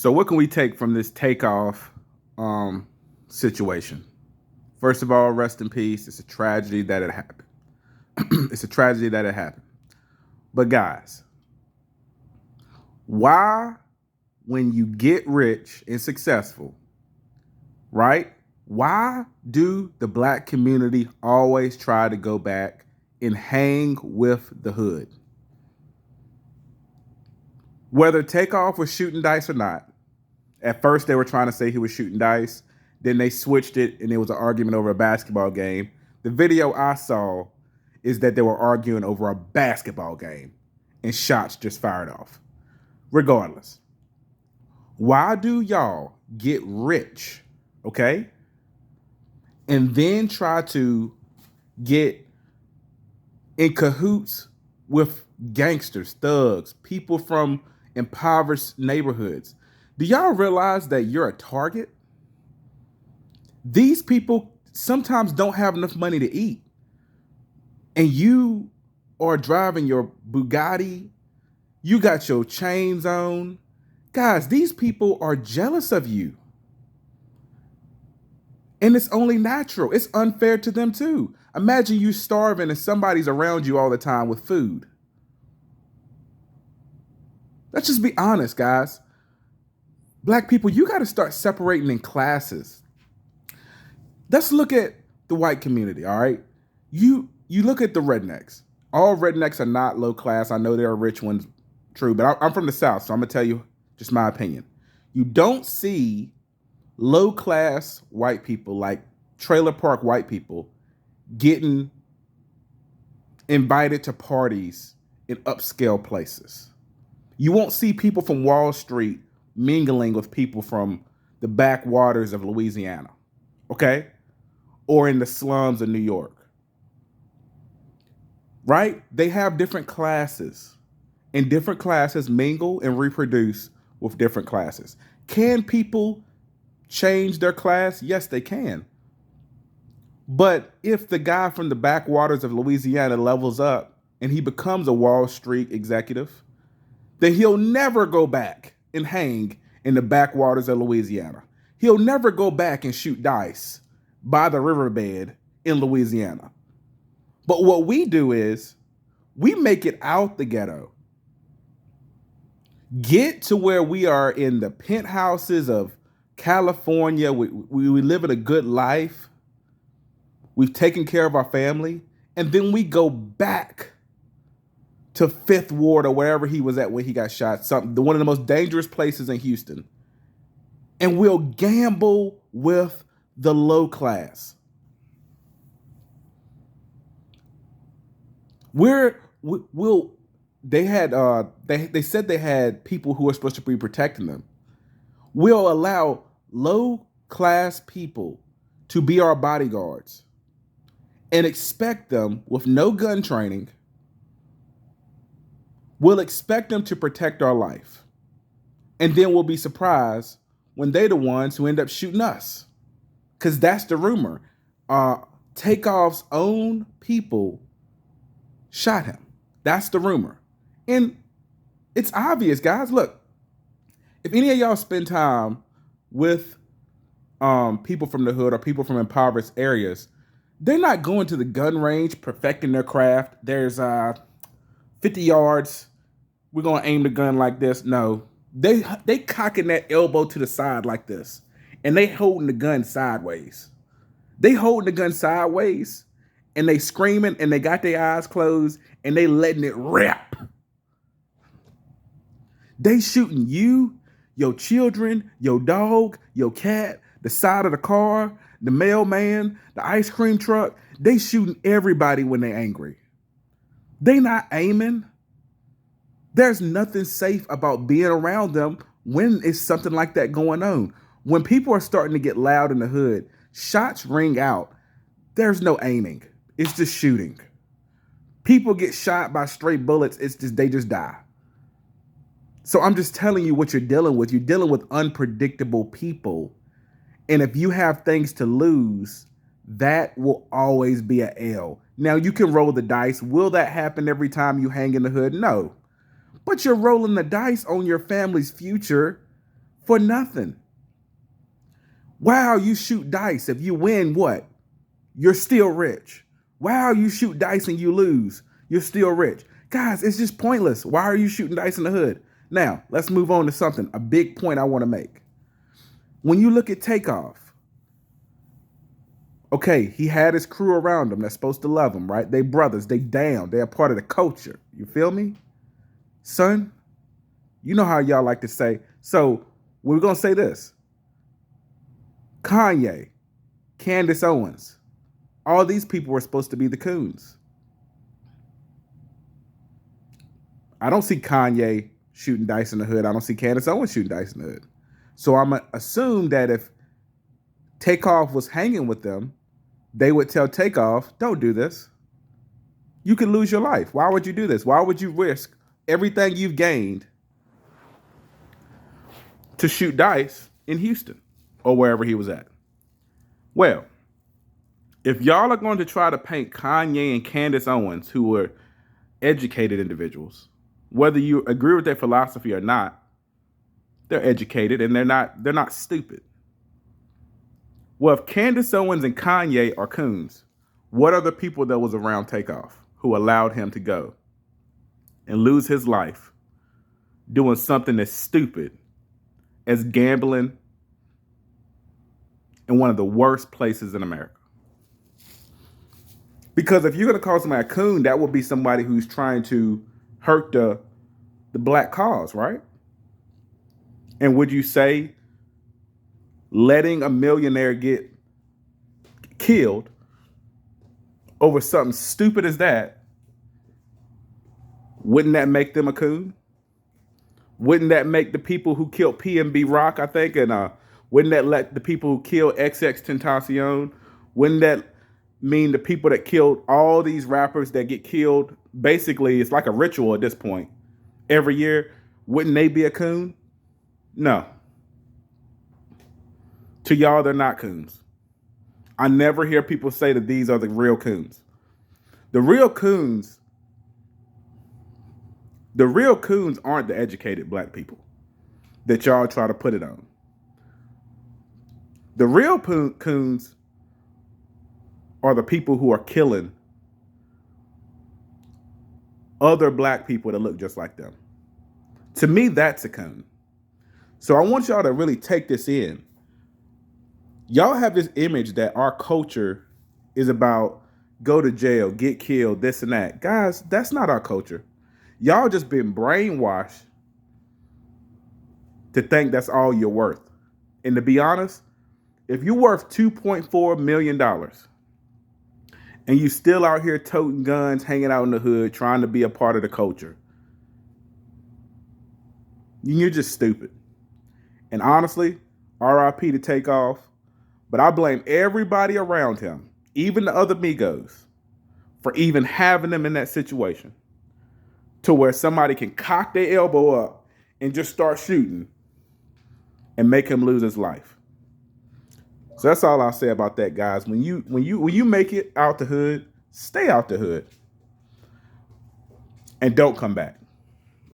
So what can we take from this Takeoff situation? First of all, rest in peace. It's a tragedy that it happened. It's a tragedy that it happened. But guys, why when you get rich and successful, right? Why do the black community always try to go back and hang with the hood? Whether Takeoff was shooting dice or not, at first they were trying to say he was shooting dice. Then they switched it and there was an argument over a basketball game. The video I saw is that they were arguing over a basketball game and shots just fired off. Regardless, why do y'all get rich, okay, and then try to get in cahoots with gangsters, thugs, people from impoverished neighborhoods? Do y'all realize that you're a target? These people sometimes don't have enough money to eat. And you are driving your Bugatti. You got your chains on. Guys, these people are jealous of you. And it's only natural. It's unfair to them too. Imagine you starving and somebody's around you all the time with food. Let's just be honest, guys. Black people, you got to start separating in classes. Let's look at the white community, all right? You look at the rednecks. All rednecks are not low class. I know there are rich ones, true, but I'm from the South, so I'm going to tell you just my opinion. You don't see low class white people, like trailer park white people, getting invited to parties in upscale places. You won't see people from Wall Street mingling with people from the backwaters of Louisiana, okay? Or in the slums of New York. Right? They have different classes, and different classes mingle and reproduce with different classes. Can people change their class? Yes, they can. But if the guy from the backwaters of Louisiana levels up and he becomes a Wall Street executive, then he'll never go back and hang in the backwaters of Louisiana. He'll never go back and shoot dice by the riverbed in Louisiana. But what we do is we make it out the ghetto, get to where we are in the penthouses of California. We live in a good life. We've taken care of our family. And then we go back to Fifth Ward or wherever he was at when he got shot, one of the most dangerous places in Houston. And we'll gamble with the low class. They said they had people who are supposed to be protecting them. We'll allow low class people to be our bodyguards and expect them with no gun training. We'll expect them to protect our life. And then we'll be surprised when they're the ones who end up shooting us. Because that's the rumor. Takeoff's own people shot him. That's the rumor. And it's obvious, guys. Look, if any of y'all spend time with people from the hood or people from impoverished areas, they're not going to the gun range perfecting their craft. There's 50 yards. We're going to aim the gun like this. No, they cocking that elbow to the side like this. And they holding the gun sideways. They holding the gun sideways. And they screaming and they got their eyes closed and they letting it rip. They shooting you, your children, your dog, your cat, the side of the car, the mailman, the ice cream truck. They shooting everybody when they angry. They not aiming. There's nothing safe about being around them when it's something like that going on. When people are starting to get loud in the hood, shots ring out. There's no aiming. It's just shooting. People get shot by straight bullets. They just die. So I'm just telling you what you're dealing with. You're dealing with unpredictable people. And if you have things to lose, that will always be an L. Now, you can roll the dice. Will that happen every time you hang in the hood? No. But you're rolling the dice on your family's future for nothing. Wow, you shoot dice. If you win, what? You're still rich. Wow, you shoot dice and you lose. You're still rich. Guys, it's just pointless. Why are you shooting dice in the hood? Now, let's move on to something, a big point I want to make. When you look at Takeoff, okay, he had his crew around him that's supposed to love him, right? They brothers, they down. They're a part of the culture. You feel me? Son, you know how y'all like to say. So we're going to say this. Kanye, Candace Owens, all these people were supposed to be the coons. I don't see Kanye shooting dice in the hood. I don't see Candace Owens shooting dice in the hood. So I'm going to assume that if Takeoff was hanging with them, they would tell Takeoff, don't do this. You could lose your life. Why would you do this? Why would you risk everything you've gained to shoot dice in Houston or wherever he was at? Well, if y'all are going to try to paint Kanye and Candace Owens, who were educated individuals, whether you agree with their philosophy or not, they're educated and they're not stupid. Well, if Candace Owens and Kanye are coons, what are the people that was around Takeoff who allowed him to go and lose his life doing something as stupid as gambling in one of the worst places in America? Because if you're going to call somebody a coon, that would be somebody who's trying to hurt the black cause, right? And would you say letting a millionaire get killed over something stupid as that, wouldn't that make them a coon? Wouldn't that make the people who killed PNB Rock, I think, and wouldn't that let the people who killed XX Tentacion, wouldn't that mean the people that killed all these rappers that get killed, basically it's like a ritual at this point, every year, wouldn't they be a coon? No. To y'all, they're not coons. I never hear people say that these are the real coons. The real coons aren't the educated black people that y'all try to put it on. The real coons are the people who are killing other black people that look just like them. To me, that's a coon. So I want y'all to really take this in. Y'all have this image that our culture is about go to jail, get killed, this and that. Guys, that's not our culture. Y'all just been brainwashed to think that's all you're worth. And to be honest, if you're worth $2.4 million and you still out here toting guns, hanging out in the hood, trying to be a part of the culture, you're just stupid. And honestly, RIP to Takeoff. But I blame everybody around him, even the other Migos, for even having them in that situation to where somebody can cock their elbow up and just start shooting and make him lose his life. So that's all I'll say about that, guys. When you make it out the hood, stay out the hood and don't come back.